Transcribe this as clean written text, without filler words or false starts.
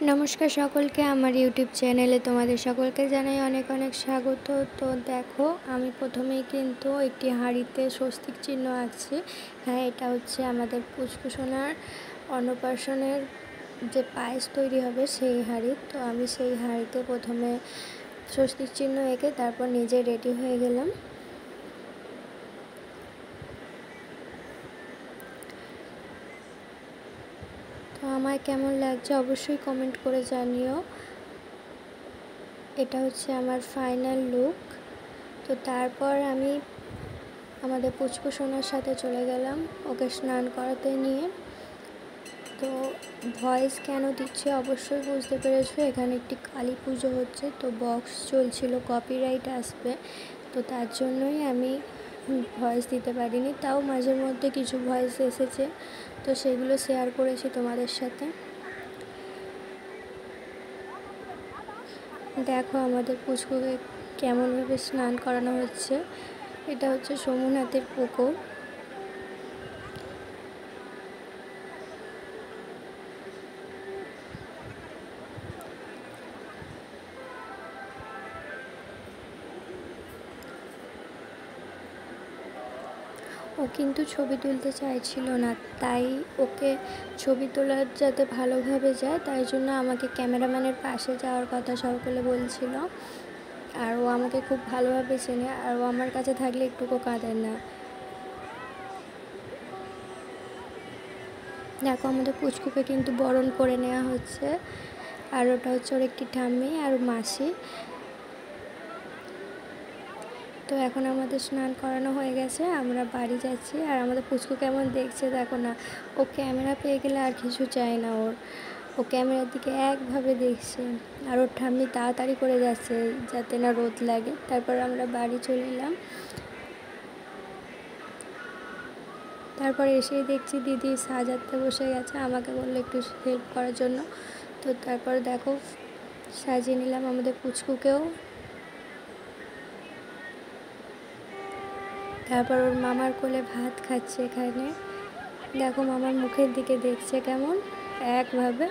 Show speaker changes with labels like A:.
A: নমস্কার সকলকে, আমার ইউটিউব চ্যানেলে তোমাদের সকলকে জানাই অনেক অনেক স্বাগত। তো দেখো, আমি প্রথমেই কিন্তু একটি হাঁড়িতে স্বস্তিক চিহ্ন আঁকছি। হ্যাঁ, এটা হচ্ছে আমাদের পুষ্কুসোনার অন্নপ্রাশনের যে পায়েস তৈরি হবে সেই হাঁড়ি। তো আমি সেই হাঁড়িতে প্রথমে স্বস্তিক চিহ্ন এঁকে তারপর নিজে রেডি হয়ে গেলাম। তো আমায় কেমন লাগছে অবশ্যই কমেন্ট করে জানিও। এটা হচ্ছে আমার ফাইনাল লুক। তো তারপর আমি আমাদের পুচকুসোনার সাথে চলে গেলাম ওকে স্নান করাতে নিয়ে। তো ভয়েস কেন দিচ্ছি অবশ্যই বুঝতে পেরেছো, এখানে একটি কালী পুজো হচ্ছে, তো বক্স চলছিল, কপিরাইট আসবে, তো তার জন্যই আমি ভয়েস দিতে পারিনি। তাও মাঝে মধ্যে কিছু ভয়েস এসেছে, তো সেগুলো শেয়ার করেছি তোমাদের সাথে। দেখো আমাদের পুচকুকে কেমনভাবে স্নান করানো হচ্ছে। এটা হচ্ছে সোমনাথের পুকুর। ও কিন্তু ছবি তুলতে চাইছিল না, তাই ওকে ছবি তোলার যাতে ভালোভাবে যায় তাই জন্য আমাকে ক্যামেরাম্যানের পাশে যাওয়ার কথা সকলে বলছিল। আর ও আমাকে খুব ভালোভাবে চেনে, আর ও আমার কাছে থাকলে একটুকু কাঁদে না। দেখো আমাদের পুচকুকে কিন্তু বরণ করে নেওয়া হচ্ছে, আর ওটা হচ্ছে ওর একটি ঠাম্মি আর মাসি। তো এখন আমাদের স্নান করানো হয়ে গেছে, আমরা বাড়ি যাচ্ছি। আর আমাদের পুচকু কেমন দেখছে দেখো না, ও ক্যামেরা পেয়ে গেলে আর কিছু চায় না, ও ক্যামেরার দিকে একভাবে দেখছে। আর ওর ঠাম্মি তাড়াতাড়ি করে যাচ্ছে যাতে না রোদ লাগে। তারপর আমরা বাড়ি চলে এলাম। তারপর এসেই দেখছি দিদি সাজাতে বসে গেছে, আমাকে বললো একটু হেল্প করার জন্য। তো তারপর দেখো সাজিয়ে নিলাম আমাদের পুচকুকেও। তারপর ওর মামার কোলে ভাত খাচ্ছে এখানে। দেখো মামার মুখের দিকে দেখছে কেমন একভাবে।